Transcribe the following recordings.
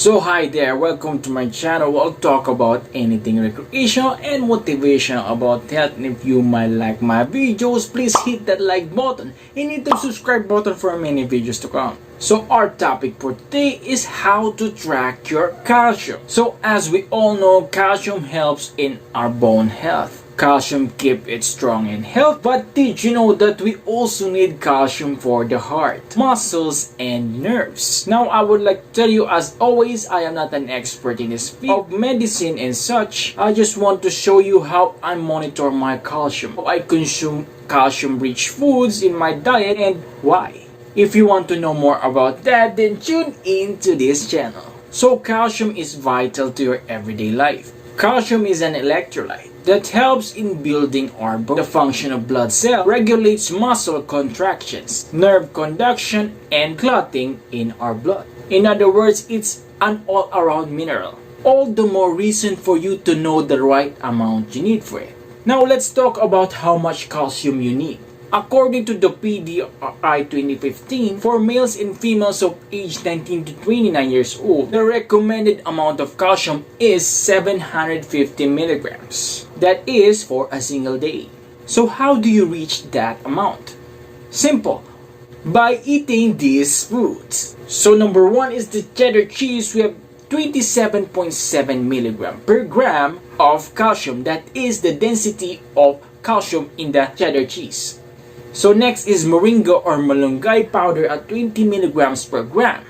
So hi there, welcome to my channel. We'll talk about anything recreational and motivational about health. And if you might like my videos, please hit that like button and hit the subscribe button for many videos to come. So our topic for today is how to track your calcium. So as we all know, calcium helps in our bone health. Calcium keeps it strong and healthy. But did you know that we also need calcium for the heart, muscles, and nerves? Now I would like to tell you, as always, I am not an expert in this field of medicine and such. I just want to show you how I monitor my calcium. I consume calcium-rich foods in my diet and why. If you want to know more about that, then tune in to this channel. So calcium is vital to your everyday life. Calcium is an electrolyte that helps in building our bone. The function of blood cells regulates muscle contractions, nerve conduction, and clotting in our blood. In other words, it's an all-around mineral. All the more reason for you to know the right amount you need for it. Now let's talk about how much calcium you need. According to the PDRI 2015, for males and females of age 19 to 29 years old, the recommended amount of calcium is 750 milligrams. That is for a single day. So how do you reach that amount? Simple. By eating these foods. So number one is the cheddar cheese. We have 27.7 milligram per gram of calcium. That is the density of calcium in the cheddar cheese. So next is Moringa or malunggay powder at 20 milligrams per gram.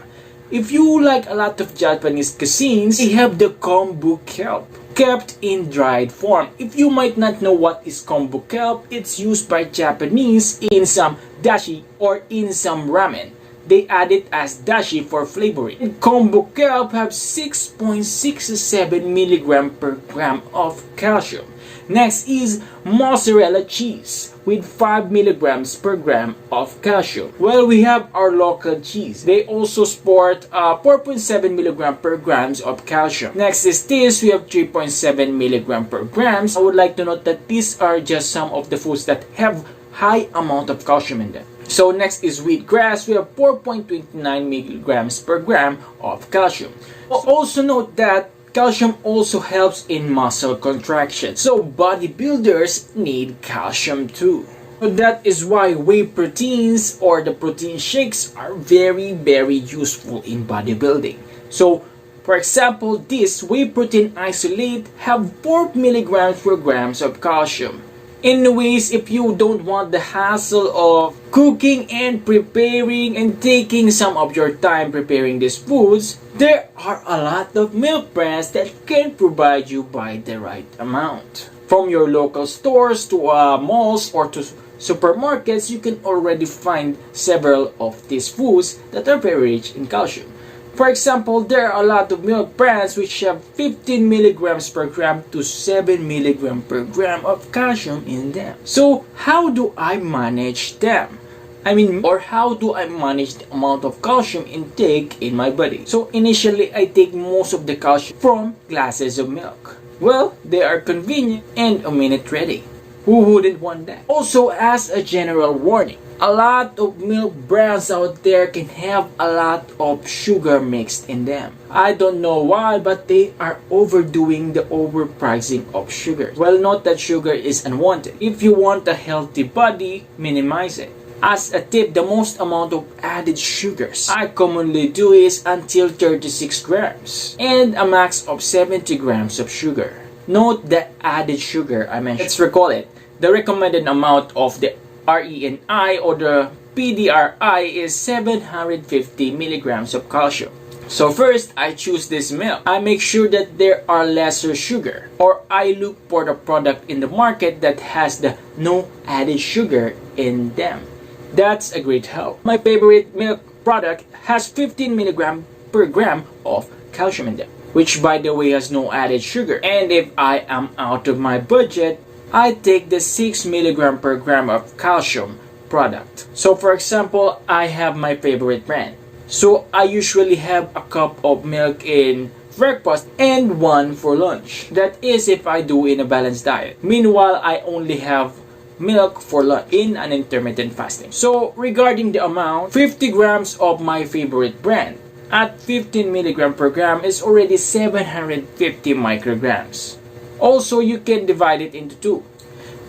If you like a lot of Japanese cuisines, they have the kombu kelp, kept in dried form. If you might not know what is kombu kelp, it's used by Japanese in some dashi or in some ramen. They add it as dashi for flavoring. And kombu kelp have 6.67 milligram per gram of calcium. Next is mozzarella cheese with 5 milligrams per gram of calcium. Well, we have our local cheese. They also sport 4.7 milligram per grams of calcium. Next is this. We have 3.7 milligram per grams. I would like to note that these are just some of the foods that have high amount of calcium in them. So next is wheatgrass. We have 4.29 milligrams per gram of calcium. Also note that calcium also helps in muscle contraction. So bodybuilders need calcium too. So that is why whey proteins or the protein shakes are very useful in bodybuilding. So for example, this whey protein isolate have 4 milligrams per grams of calcium. Anyways, if you don't want the hassle of cooking and preparing and taking some of your time preparing these foods, there are a lot of milk brands that can provide you by the right amount. From your local stores to malls or to supermarkets, you can already find several of these foods that are very rich in calcium. For example, there are a lot of milk brands which have 15 milligrams per gram to 7 milligrams per gram of calcium in them. So how do I manage them? How do I manage the amount of calcium intake in my body? So initially, I take most of the calcium from glasses of milk. Well, they are convenient and a minute ready. Who wouldn't want that? Also, as a general warning, a lot of milk brands out there can have a lot of sugar mixed in them. I don't know why, but they are overdoing the overpricing of sugar. Well, note that sugar is unwanted. If you want a healthy body, minimize it. As a tip, the most amount of added sugars I commonly do is until 36 grams and a max of 70 grams of sugar. Note the added sugar I mentioned. Let's recall it. The recommended amount of the RENI or the PDRI is 750 milligrams of calcium. So first, I choose this milk. I make sure that there are lesser sugar, or I look for the product in the market that has the no added sugar in them. That's a great help. My favorite milk product has 15 milligrams per gram of calcium in them, which by the way has no added sugar. And if I am out of my budget, I take the 6 milligram per gram of calcium product. So for example, I have my favorite brand. So I usually have a cup of milk in breakfast and one for lunch. That is if I do in a balanced diet. Meanwhile, I only have milk for lunch in an intermittent fasting. So regarding the amount, 50 grams of my favorite brand. at 15 milligram per gram is already 750 micrograms. Also, you can divide it into two.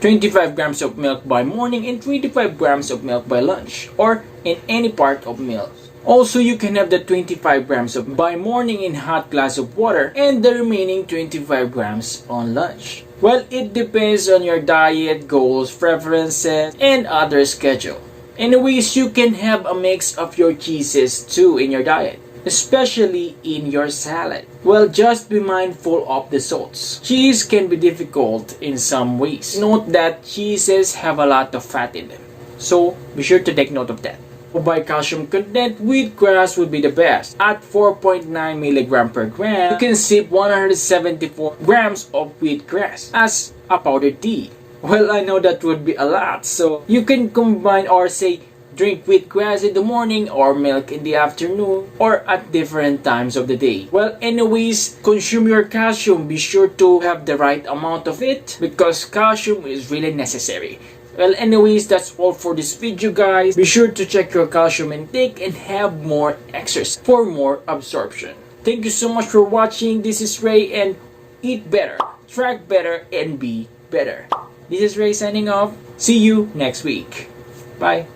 25 grams of milk by morning and 25 grams of milk by lunch or in any part of meals. Also, you can have the 25 grams of by morning in hot glass of water and the remaining 25 grams on lunch. Well, it depends on your diet, goals, preferences, and other schedule. Anyways, you can have a mix of your cheeses too in your diet, especially in your salad. Well, just be mindful of the salts. Cheese can be difficult in some ways. Note that cheeses have a lot of fat in them, so be sure to take note of that. By calcium content, wheatgrass would be the best. At 4.9 milligram per gram, you can sip 174 grams of wheatgrass as a powdered tea. Well, I know that would be a lot, so you can combine or say drink wheatgrass in the morning or milk in the afternoon or at different times of the day. Well, anyways, consume your calcium. Be sure to have the right amount of it because calcium is really necessary. Well, anyways, that's all for this video, guys. Be sure to check your calcium intake and have more exercise for more absorption. Thank you so much for watching. This is Ray, and eat better, track better, and be better. This is Ray signing off. See you next week. Bye.